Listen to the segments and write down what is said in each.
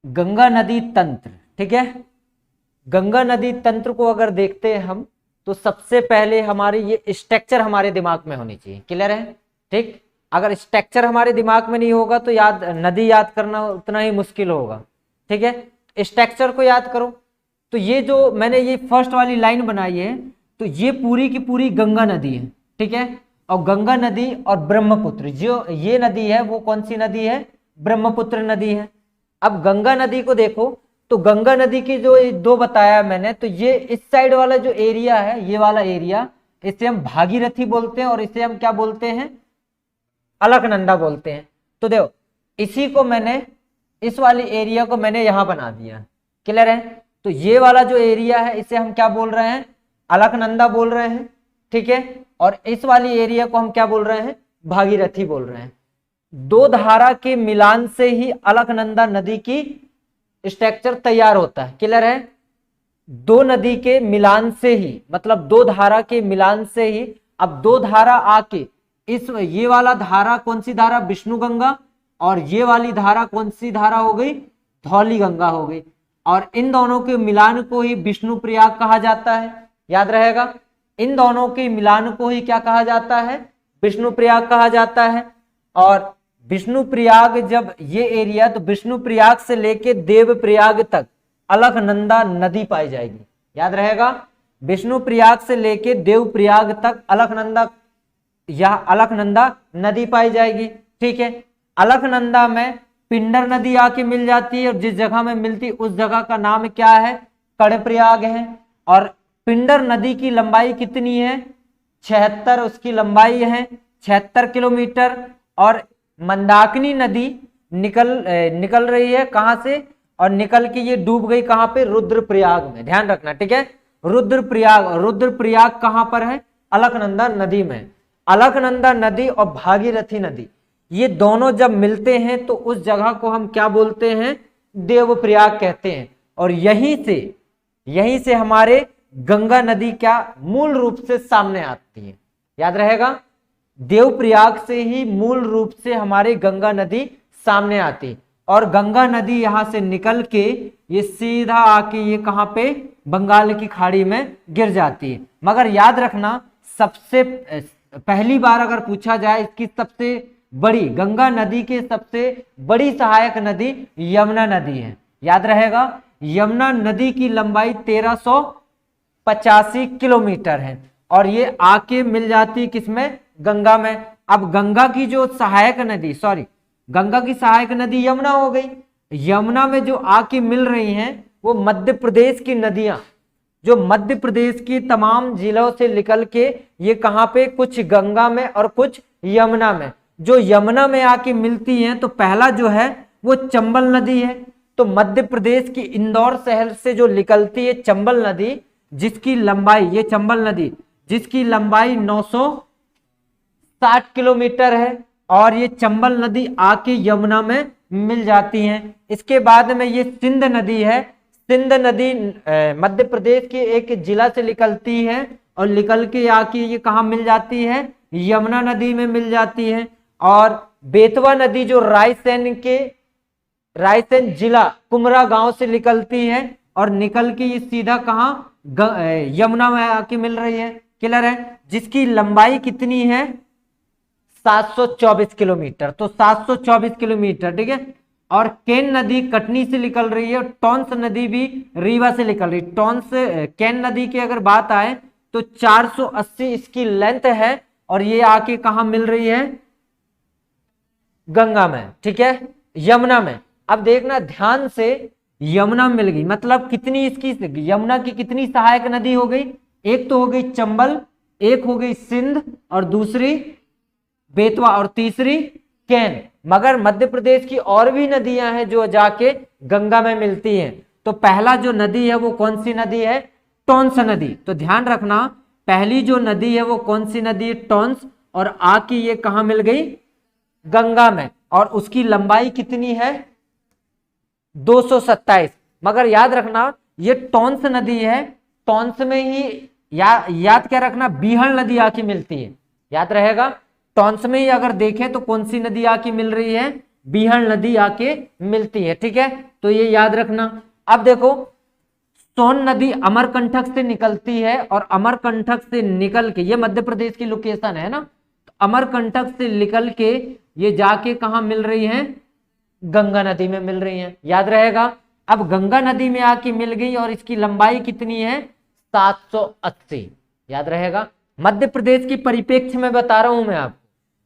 गंगा नदी तंत्र, ठीक है। गंगा नदी तंत्र को अगर देखते हैं हम, तो सबसे पहले हमारे ये स्ट्रक्चर हमारे दिमाग में होनी चाहिए। क्लियर है? ठीक। अगर स्ट्रक्चर हमारे दिमाग में नहीं होगा तो नदी याद करना उतना ही मुश्किल होगा। ठीक है, स्ट्रक्चर को याद करो। तो ये जो मैंने ये फर्स्ट वाली लाइन बनाई है, तो ये पूरी की पूरी गंगा नदी है। ठीक है, और गंगा नदी और ब्रह्मपुत्र, जो ये नदी है वो कौन सी नदी है? ब्रह्मपुत्र नदी है। अब गंगा नदी को देखो, तो गंगा नदी की जो दो बताया मैंने, तो ये इस साइड वाला जो एरिया है, ये वाला एरिया, इसे हम भागीरथी बोलते हैं और इसे हम क्या बोलते हैं? अलकनंदा बोलते हैं। तो देखो, इसी को मैंने, इस वाले एरिया को मैंने यहां बना दिया। क्लियर है? तो ये वाला जो एरिया है इसे हम क्या बोल रहे हैं? अलकनंदा बोल रहे हैं। ठीक है, और इस वाली एरिया को हम क्या बोल रहे हैं? भागीरथी बोल रहे हैं। दो धारा के मिलान से ही अलकनंदा नदी की स्ट्रक्चर तैयार होता है। क्लियर है? दो नदी के मिलान से ही, मतलब दो धारा के मिलान से ही, अब दो धारा आके ये वाला धारा कौन सी धारा? विष्णु गंगा, और ये वाली धारा कौन सी धारा हो गई? धौली गंगा हो गई। और इन दोनों के मिलान को ही विष्णु प्रयाग कहा जाता है। याद रहेगा, इन दोनों के मिलान को ही क्या कहा जाता है? विष्णु प्रयाग कहा जाता है। और विष्णु प्रयाग जब ये एरिया, तो विष्णु प्रयाग से लेके देव प्रयाग तक अलकनंदा नदी पाई जाएगी। याद रहेगा, विष्णु प्रयाग से लेके देव प्रयाग तक अलकनंदा नदी पाई जाएगी। ठीक है, अलकनंदा में पिंडर नदी आके मिल जाती है, और जिस जगह में मिलती उस जगह का नाम क्या है? कर्णप्रयाग है। और पिंडर नदी की लंबाई कितनी है? 76, उसकी लंबाई है 76 किलोमीटर। और मंदाकिनी नदी निकल रही है कहां से? और निकल के ये डूब गई कहां पे? रुद्रप्रयाग में। ध्यान रखना, ठीक है। रुद्रप्रयाग कहां पर है? अलकनंदा नदी में। अलकनंदा नदी और भागीरथी नदी, ये दोनों जब मिलते हैं तो उस जगह को हम क्या बोलते हैं? देवप्रयाग कहते हैं। और यहीं से हमारे गंगा नदी क्या मूल रूप से सामने आती है। याद रहेगा, देवप्रयाग से ही मूल रूप से हमारी गंगा नदी सामने आती। और गंगा नदी यहां से निकल के ये सीधा आके ये कहां पे? बंगाल की खाड़ी में गिर जाती है। मगर याद रखना, सबसे पहली बार अगर पूछा जाए इसकी सबसे बड़ी, गंगा नदी की सबसे बड़ी सहायक नदी यमुना नदी है। याद रहेगा, यमुना नदी की लंबाई 1385 किलोमीटर है, और ये आके मिल जाती है किसमें? गंगा में। अब गंगा की जो सहायक नदी, गंगा की सहायक नदी यमुना हो गई। यमुना में जो आके मिल रही हैं वो मध्य प्रदेश की नदियां, जो मध्य प्रदेश की तमाम जिलों से निकल के ये कहां पे? कुछ गंगा में और कुछ यमुना में। जो यमुना में आके मिलती हैं, तो पहला जो है वो चंबल नदी है। तो मध्य प्रदेश की इंदौर शहर से जो निकलती है चंबल नदी, जिसकी लंबाई, ये चंबल नदी जिसकी लंबाई 960 किलोमीटर है, और ये चंबल नदी आके यमुना में मिल जाती हैं। इसके बाद में ये सिंध नदी है। सिंध नदी मध्य प्रदेश के एक जिला से निकलती है, और निकल के आके ये कहाँ मिल जाती है? यमुना नदी में मिल जाती है। और बेतवा नदी जो रायसेन जिला कुमरा गांव से निकलती है, और निकल के ये सीधा कहाँ? यमुना में आके मिल रही है। क्लियर है? जिसकी लंबाई कितनी है? 724 किलोमीटर। तो 724 किलोमीटर, ठीक है। और केन नदी कटनी से निकल रही है, और टॉन्स नदी भी रीवा से निकल रही है। केन नदी की अगर बात आए तो 480 इसकी लेंथ है, और ये आके कहा मिल रही है? गंगा में। ठीक है, यमुना में। अब देखना ध्यान से, यमुना मिल गई, मतलब कितनी इसकी, यमुना की कितनी सहायक नदी हो गई? एक तो हो गई चंबल, एक हो गई सिंध, और दूसरी बेतवा, और तीसरी केन। मगर मध्य प्रदेश की और भी नदियां हैं जो जाके गंगा में मिलती हैं। तो पहला जो नदी है वो कौन सी नदी है? टॉन्स नदी। तो ध्यान रखना, पहली जो नदी है वो कौन सी नदी है? टॉन्स। और आके ये कहां मिल गई? गंगा में। और उसकी लंबाई कितनी है? 227। मगर याद रखना, ये टॉन्स नदी है, टॉन्स में ही याद क्या रखना? बीहड़ नदी आके मिलती है। याद रहेगा, टॉन्स में ही अगर देखें तो कौन सी नदी आके मिल रही है? बीहड़ नदी आके मिलती है। ठीक है, तो ये याद रखना। अब देखो, सोन नदी अमरकंटक से निकलती है और अमरकंटक से निकल के, ये मध्य प्रदेश की लोकेशन है ना, तो अमरकंटक से निकल के ये जाके कहा मिल रही है, गंगा नदी में मिल रही है, याद रहेगा। अब गंगा नदी में आके मिल गई और इसकी लंबाई कितनी है, 780, याद रहेगा। मध्य प्रदेश की परिप्रेक्ष्य में बता रहा हूं मैं आपको,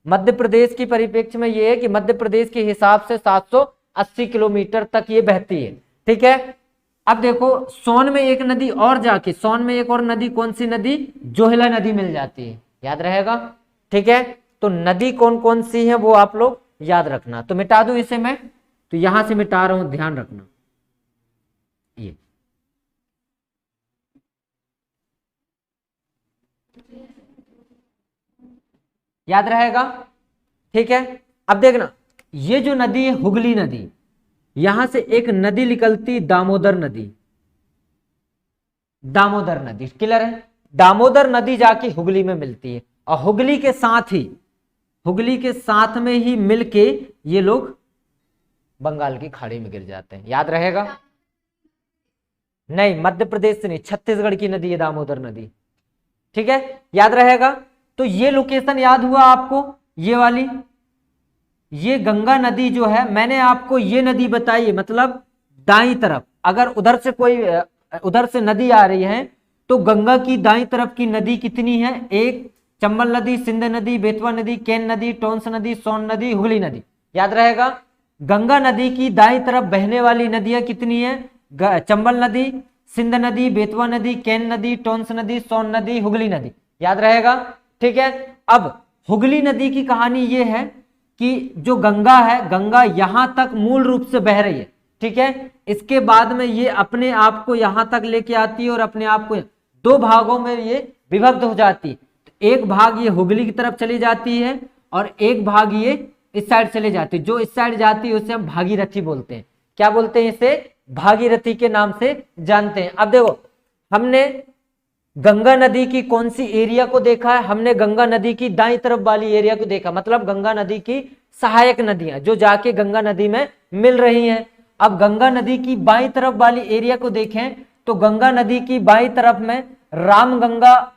मध्य प्रदेश की परिप्रेक्ष्य में ये है कि मध्य प्रदेश के हिसाब से 780 किलोमीटर तक ये बहती है। ठीक है, अब देखो सोन में एक नदी और जाके, सोन में एक और नदी, कौन सी नदी, जोहिला नदी मिल जाती है, याद रहेगा। ठीक है, तो नदी कौन कौन सी है वो आप लोग याद रखना। तो मिटा दूं इसे मैं, तो यहां से मिटा रहा हूं, ध्यान रखना। ये याद रहेगा। ठीक है, अब देखना, ये जो नदी है हुगली नदी, यहां से एक नदी निकलती, दामोदर नदी, दामोदर नदी, क्लियर है। दामोदर नदी जाके हुगली में मिलती है और हुगली के साथ ही, हुगली के साथ में ही मिलके ये लोग बंगाल की खाड़ी में गिर जाते हैं, याद रहेगा। नहीं, मध्य प्रदेश से नहीं, छत्तीसगढ़ की नदी है दामोदर नदी। ठीक है, याद रहेगा। तो ये लोकेशन याद हुआ आपको, ये वाली, ये गंगा नदी जो है, मैंने आपको ये नदी बताई है, मतलब दाईं तरफ, अगर उधर से कोई, उधर से नदी आ रही है तो गंगा की दाईं तरफ की नदी कितनी है, एक चंबल नदी, सिंध नदी, बेतवा नदी, केन नदी, टोंस नदी, सोन नदी, हुगली नदी, याद रहेगा। गंगा नदी की दाईं तरफ बहने वाली नदियां कितनी है, चंबल नदी, सिंध नदी, बेतवा नदी, केन नदी, टोंस नदी, सोन नदी, हुगली नदी, याद रहेगा। ठीक है, अब हुगली नदी की कहानी ये है कि जो गंगा है, गंगा यहां तक मूल रूप से बह रही है। ठीक है, इसके बाद में ये अपने आप को यहां तक लेके आती है और अपने आप को दो भागों में ये विभक्त हो जाती है। तो एक भाग ये हुगली की तरफ चली जाती है और एक भाग ये इस साइड चले जाती है। जो इस साइड जाती है उसे हम भागीरथी बोलते हैं। क्या बोलते हैं इसे, भागीरथी के नाम से जानते हैं। अब देखो, हमने गंगा नदी की कौन सी एरिया को देखा है, हमने गंगा नदी की दाईं तरफ वाली एरिया को देखा, मतलब गंगा नदी की सहायक नदियां जो जाके गंगा नदी में मिल रही हैं। अब गंगा नदी की बाईं तरफ वाली एरिया को देखें तो गंगा नदी की बाईं तरफ में रामगंगा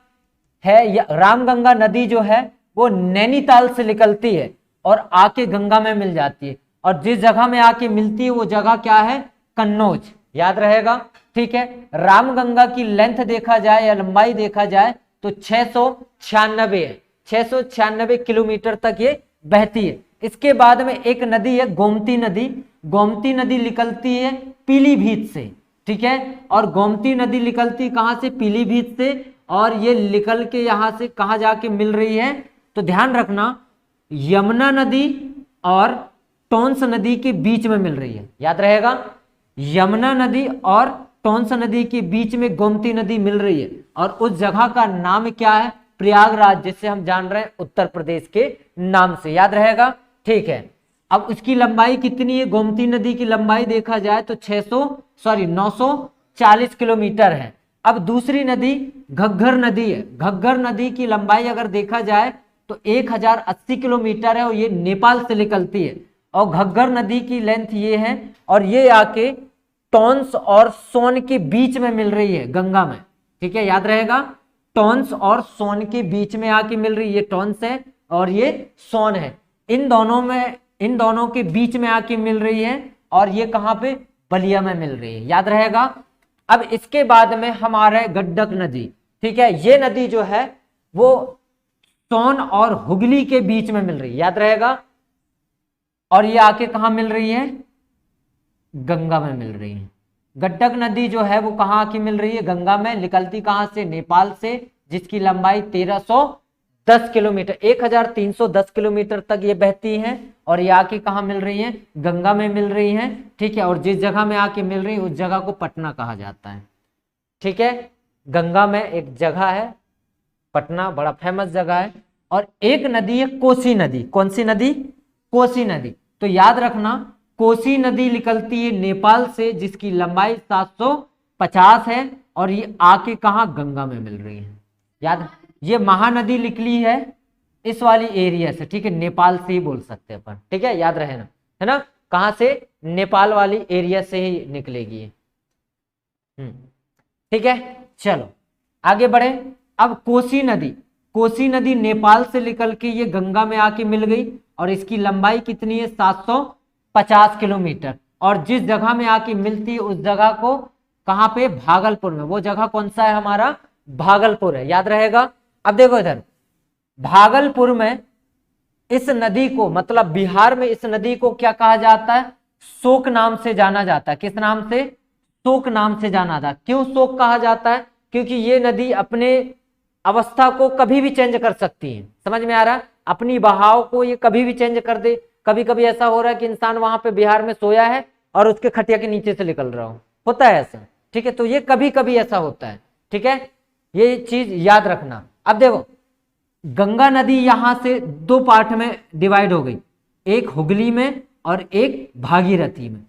है, या रामगंगा नदी जो है वो नैनीताल से निकलती है और आके गंगा में मिल जाती है, और जिस जगह में आके मिलती है वो जगह क्या है, कन्नौज, याद रहेगा। ठीक है, रामगंगा की लेंथ देखा जाए या लंबाई देखा जाए तो 696 है, 696 किलोमीटर तक ये बहती है। इसके बाद में एक नदी है गोमती नदी, गोमती नदी निकलती है पीलीभीत से। ठीक है, और गोमती नदी निकलती कहां से, पीलीभीत से, और ये निकल के यहां से कहां जाके मिल रही है, तो ध्यान रखना, यमुना नदी और टोंस नदी के बीच में मिल रही है, याद रहेगा। यमुना नदी और टोंस नदी के बीच में गोमती नदी मिल रही है, और उस जगह का नाम क्या है, प्रयागराज, जिसे हम जान रहे हैं उत्तर प्रदेश के नाम से, याद रहेगा। ठीक है, अब उसकी लंबाई कितनी है, गोमती नदी की लंबाई देखा जाए तो 940 किलोमीटर है। अब दूसरी नदी घग्गर नदी है, घग्गर नदी की लंबाई अगर देखा जाए तो 1080 किलोमीटर है और ये नेपाल से निकलती है, और घग्गर नदी की लेंथ ये है, और ये आके टोंस और सोन के बीच में मिल रही है गंगा में। ठीक है, याद रहेगा, टोंस और सोन के बीच में आके मिल रही है, ये टोंस है और ये सोन है, इन दोनों के बीच में आके मिल रही है, और ये कहां पे, बलिया में मिल रही है, याद रहेगा। अब इसके बाद में हमारे गंडक नदी, ठीक है, ये नदी जो है वो सोन और हुगली के बीच में मिल रही है, याद रहेगा, और ये आके कहां मिल रही है, गंगा में मिल रही है। गंडक नदी जो है वो कहां आके मिल रही है, गंगा में, निकलती कहां से, नेपाल से, जिसकी लंबाई 1310 किलोमीटर, 1310 किलोमीटर तक ये बहती है, और ये आके कहां मिल रही है, गंगा में मिल रही है। ठीक है, और जिस जगह में आके मिल रही है उस जगह को पटना कहा जाता है। ठीक है, गंगा में एक जगह है पटना, बड़ा फेमस जगह है। और एक नदी है कोसी नदी, कौन सी नदी, कोसी नदी। तो याद रखना, कोसी नदी निकलती है नेपाल से, जिसकी लंबाई 750 है, और ये आके कहा, गंगा में मिल रही है, याद। ये महानदी निकली है इस वाली एरिया से, ठीक है, नेपाल से ही बोल सकते हैं अपन, ठीक है, याद रहे ना। है ना, कहां से, नेपाल वाली एरिया से ही निकलेगी। ठीक है, चलो आगे बढ़े। अब कोसी नदी, कोसी नदी नेपाल से निकल के ये गंगा में आके मिल गई और इसकी लंबाई कितनी है, 750 किलोमीटर। और जिस जगह में आके मिलती है उस जगह को कहां पे, भागलपुर में। वो जगह कौन सा है हमारा, भागलपुर है, याद रहेगा। अब देखो इधर भागलपुर में इस नदी को, मतलब बिहार में इस नदी को क्या कहा जाता है, शोक नाम से जाना जाता है। किस नाम से, शोक नाम से जाना जाता है। क्यों शोक कहा जाता है, क्योंकि ये नदी अपने अवस्था को कभी भी चेंज कर सकती है। समझ में आ रहा है, अपनी बहाव को ये कभी भी चेंज कर दे। कभी कभी ऐसा हो रहा है कि इंसान वहां पे बिहार में सोया है और उसके खटिया के नीचे से निकल रहा हो, होता है ऐसा। ठीक है, तो ये कभी कभी ऐसा होता है। ठीक है, ये चीज याद रखना। अब देखो गंगा नदी यहां से दो पार्ट में डिवाइड हो गई, एक हुगली में और एक भागीरथी में।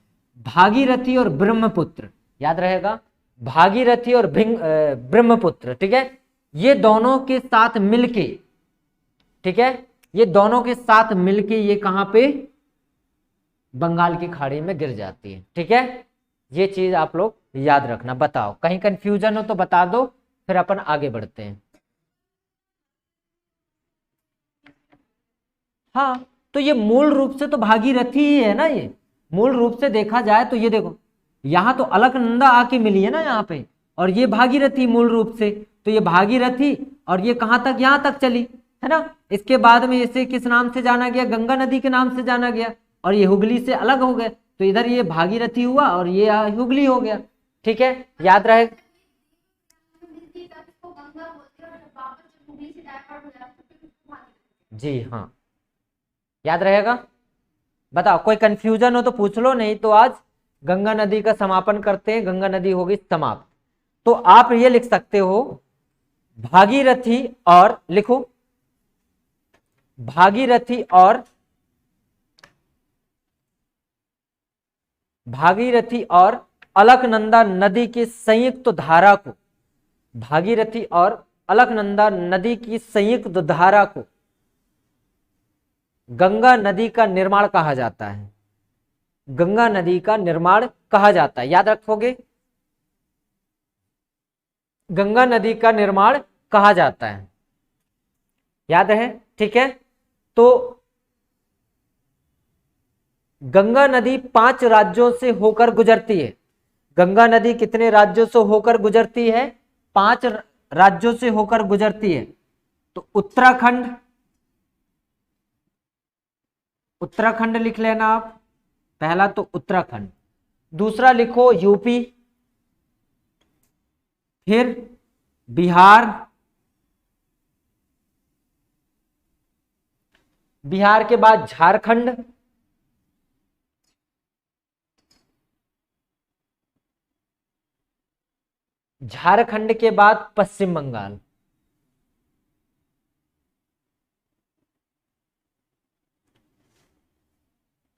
भागीरथी और ब्रह्मपुत्र, याद रहेगा, भागीरथी और ब्रह्मपुत्र। ठीक है, ये दोनों के साथ मिलके, ठीक है, ये दोनों के साथ मिलके ये कहां पे, बंगाल की खाड़ी में गिर जाती है। ठीक है, ये चीज आप लोग याद रखना। बताओ कहीं कंफ्यूजन हो तो बता दो, फिर अपन आगे बढ़ते हैं। हाँ, तो ये मूल रूप से तो भागीरथी ही है ना, ये मूल रूप से देखा जाए तो ये देखो, यहां तो अलकनंदा आके मिली है ना यहाँ पे, और ये भागीरथी मूल रूप से। तो ये भागीरथी और ये कहां तक, यहां तक चली, है ना। इसके बाद में इसे किस नाम से जाना गया, गंगा नदी के नाम से जाना गया, और ये हुगली से अलग हो गए। तो इधर ये भागीरथी हुआ और ये हुगली हो गया। ठीक है, याद रहे। जी हाँ, याद रहेगा। बताओ कोई कंफ्यूजन हो तो पूछ लो, नहीं तो आज गंगा नदी का समापन करते हैं, गंगा नदी होगी समाप्त। तो आप ये लिख सकते हो भागीरथी, और लिखो भागीरथी और, भागीरथी और अलकनंदा नदी की संयुक्त धारा को, भागीरथी और अलकनंदा नदी की संयुक्त धारा को गंगा नदी का निर्माण कहा जाता है। गंगा नदी का निर्माण कहा जाता है, याद रखोगे, गंगा नदी का निर्माण कहा जाता है, याद है। ठीक है, तो गंगा नदी 5 राज्यों से होकर गुजरती है। गंगा नदी कितने राज्यों से होकर गुजरती है, 5 राज्यों से होकर गुजरती है। तो उत्तराखंड, उत्तराखंड लिख लेना आप, पहला तो उत्तराखंड, दूसरा लिखो यूपी, फिर बिहार, बिहार के बाद झारखंड, झारखंड के बाद पश्चिम बंगाल।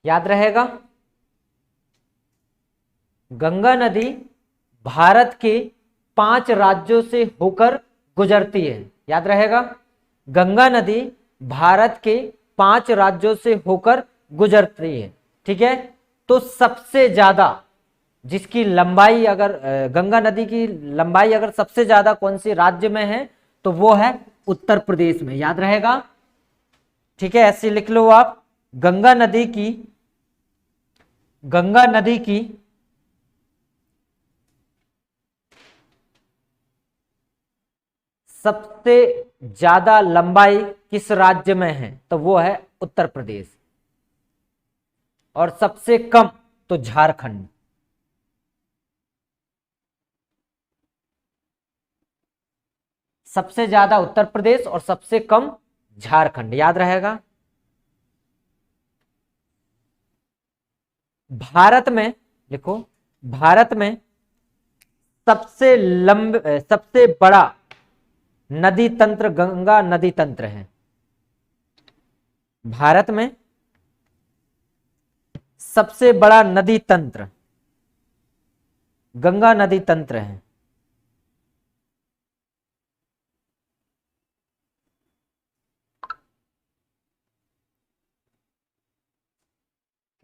याद रहेगा, गंगा नदी भारत के 5 राज्यों से होकर गुजरती है, याद रहेगा। गंगा नदी भारत के 5 राज्यों से होकर गुजरती है। ठीक है, तो सबसे ज्यादा जिसकी लंबाई, अगर गंगा नदी की लंबाई अगर सबसे ज्यादा कौन सी राज्य में है, तो वो है उत्तर प्रदेश में, याद रहेगा। ठीक है, ऐसे लिख लो आप, गंगा नदी की, गंगा नदी की सबसे ज्यादा लंबाई किस राज्य में है, तो वो है उत्तर प्रदेश, और सबसे कम तो झारखंड। सबसे ज्यादा उत्तर प्रदेश और सबसे कम झारखंड, याद रहेगा। भारत में लिखो, भारत में सबसे सबसे बड़ा नदी तंत्र गंगा नदी तंत्र है। भारत में सबसे बड़ा नदी तंत्र गंगा नदी तंत्र है।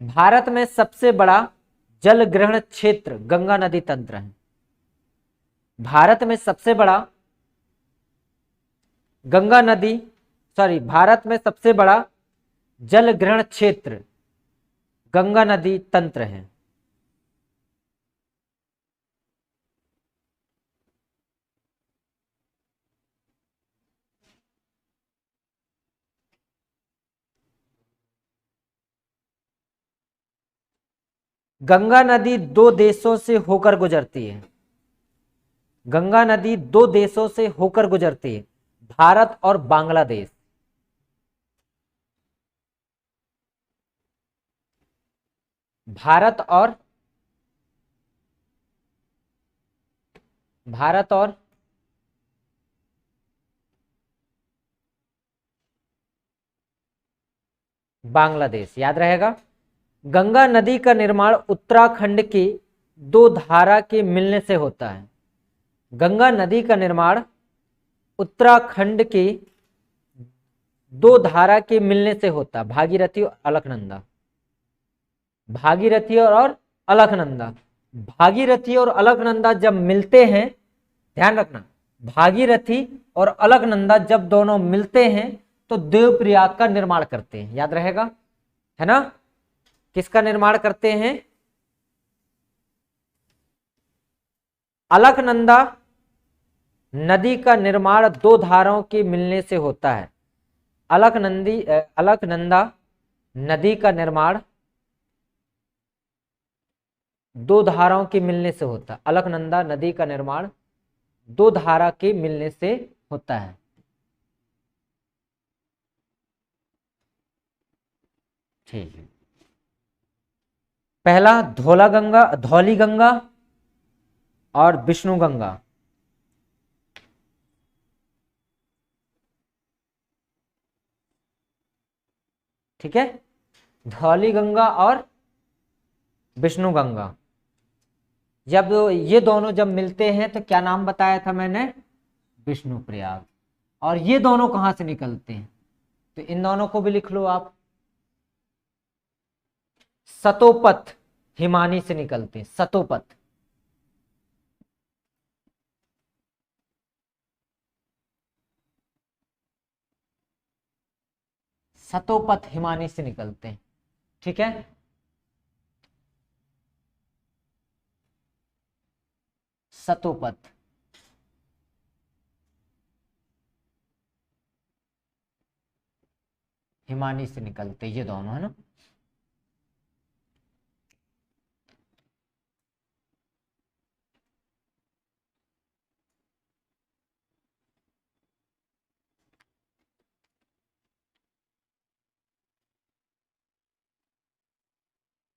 भारत में सबसे बड़ा जल ग्रहण क्षेत्र गंगा नदी तंत्र है। भारत में सबसे बड़ा गंगा नदी भारत में सबसे बड़ा जल ग्रहण क्षेत्र गंगा नदी तंत्र है। गंगा नदी दो देशों से होकर गुजरती है। गंगा नदी दो देशों से होकर गुजरती है, भारत और बांग्लादेश। भारत और बांग्लादेश, याद रहेगा। गंगा नदी का निर्माण उत्तराखंड के दो धारा के मिलने से होता है। गंगा नदी का निर्माण उत्तराखंड के दो धारा के मिलने से होता है, भागीरथी और अलकनंदा। भागीरथी और अलकनंदा, भागीरथी और अलकनंदा जब मिलते हैं, ध्यान रखना, भागीरथी और अलकनंदा जब दोनों मिलते हैं तो देवप्रयाग का निर्माण करते हैं, याद रहेगा, है ना। किसका निर्माण करते हैं? अलकनंदा नदी का निर्माण दो धाराओं के मिलने से होता है। अलकनंदा नदी का निर्माण दो धाराओं के मिलने से होता है। अलकनंदा नदी का निर्माण दो धारा के मिलने से होता है। ठीक है। पहला धौली गंगा और विष्णु गंगा। ठीक है, धौली गंगा और विष्णु गंगा, जब ये दोनों जब मिलते हैं तो क्या नाम बताया था मैंने? विष्णु प्रयाग। और ये दोनों कहां से निकलते हैं? तो इन दोनों को भी लिख लो आप, सतोपथ हिमानी से निकलते हैं। सतोपथ, सतोपथ हिमानी से निकलते हैं। ठीक है, सतोपथ हिमानी से निकलते ये दोनों, है ना।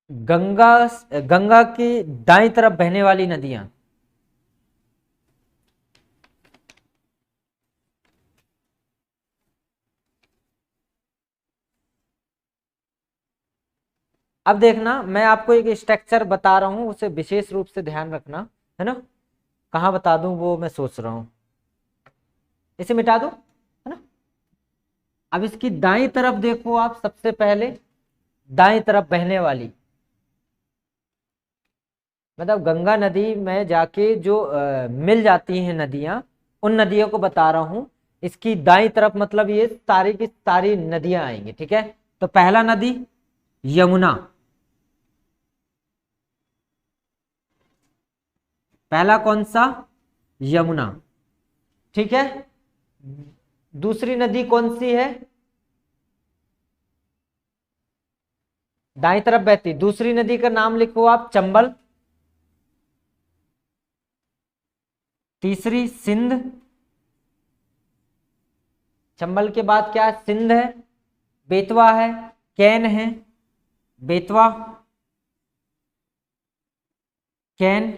गंगा की दाईं तरफ बहने वाली नदियां, अब देखना, मैं आपको एक स्ट्रक्चर बता रहा हूं, उसे विशेष रूप से ध्यान रखना, है ना। कहां बता दूं वो मैं सोच रहा हूं, इसे मिटा दो, है ना। अब इसकी दाईं तरफ देखो आप, सबसे पहले दाईं तरफ बहने वाली, मतलब गंगा नदी में जाके जो मिल जाती हैं नदियां, उन नदियों को बता रहा हूं। इसकी दाईं तरफ मतलब ये सारी की सारी नदियां आएंगी। ठीक है, तो पहला नदी यमुना, पहला कौन सा? यमुना। ठीक है, दूसरी नदी कौन सी है? दाईं तरफ बहती दूसरी नदी का नाम लिखो आप, चंबल। तीसरी सिंध, चंबल के बाद क्या है? सिंध है, बेतवा है, कैन है, बेतवा, कैन।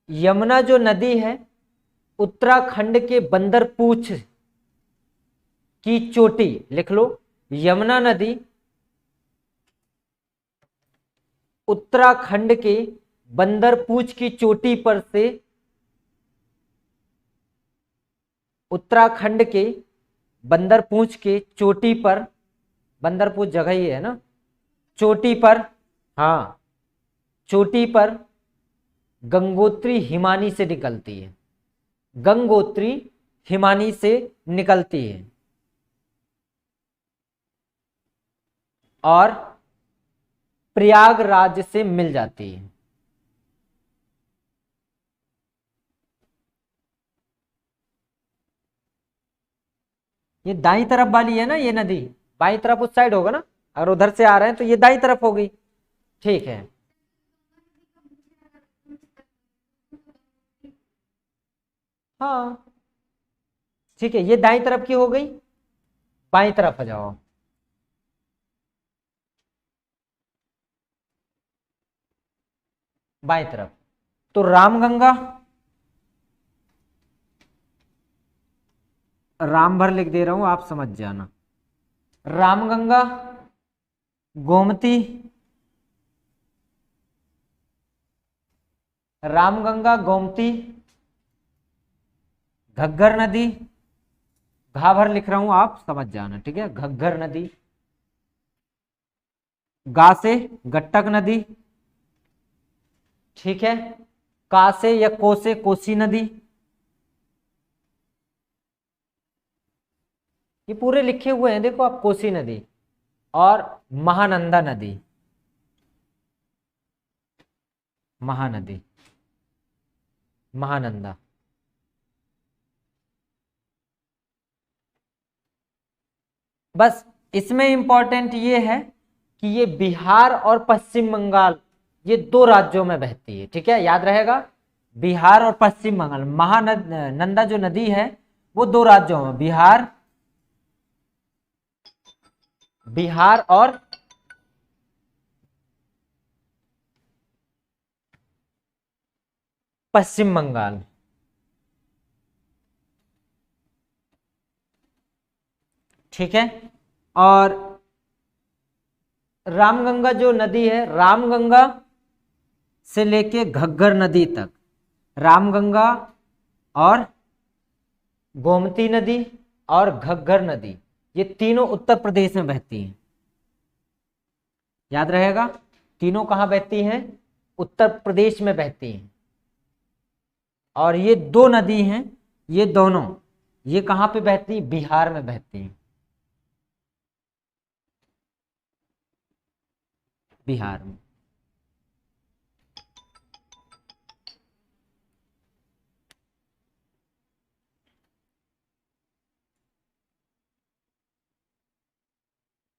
यमुना जो नदी है उत्तराखंड के बंदरपूछ की चोटी, लिख लो, यमुना नदी उत्तराखंड के बंदरपूछ की चोटी पर से, उत्तराखंड के बंदरपूंछ के चोटी पर, बंदरपूंछ जगह ही है ना, चोटी पर, हाँ चोटी पर गंगोत्री हिमानी से निकलती है, गंगोत्री हिमानी से निकलती है और प्रयागराज से मिल जाती है। ये दाईं तरफ वाली है ना ये नदी, बाईं तरफ उस साइड होगा ना, अगर उधर से आ रहे हैं तो ये दाईं तरफ हो गई। ठीक है, हाँ ठीक है, ये दाईं तरफ की हो गई, बाईं तरफ आ जाओ। बाईं तरफ तो रामगंगा, राम भर लिख दे रहा हूं, आप समझ जाना। रामगंगा, गोमती, रामगंगा गोमती, घग्गर नदी, घा भर लिख रहा हूं, आप समझ जाना, ठीक है। घग्गर नदी, गा से गट्टक नदी, ठीक है। का से या को से कोसी नदी, ये पूरे लिखे हुए हैं देखो आप, कोसी नदी और महानंदा नदी, महानदी, महानंदा। बस इसमें इंपॉर्टेंट ये है कि ये बिहार और पश्चिम बंगाल, ये दो राज्यों में बहती है, ठीक है, याद रहेगा। बिहार और पश्चिम बंगाल, महानंदा जो नदी है वो दो राज्यों में, बिहार, बिहार और पश्चिम बंगाल, ठीक है। और रामगंगा जो नदी है, रामगंगा से लेके घग्गर नदी तक, रामगंगा और गोमती नदी और घग्गर नदी, ये तीनों उत्तर प्रदेश में बहती हैं, याद रहेगा। तीनों कहां बहती हैं? उत्तर प्रदेश में बहती हैं। और ये दो नदी हैं, ये दोनों, ये कहां पे बहती? बिहार में बहती हैं, बिहार में।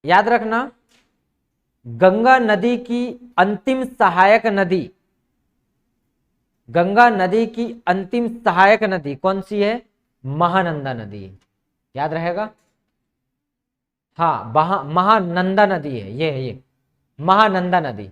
याद रखना, गंगा नदी की अंतिम सहायक नदी, गंगा नदी की अंतिम सहायक नदी कौन सी है? महानंदा नदी है, याद रहेगा। हाँ, महानंदा नदी है, ये महानंदा नदी।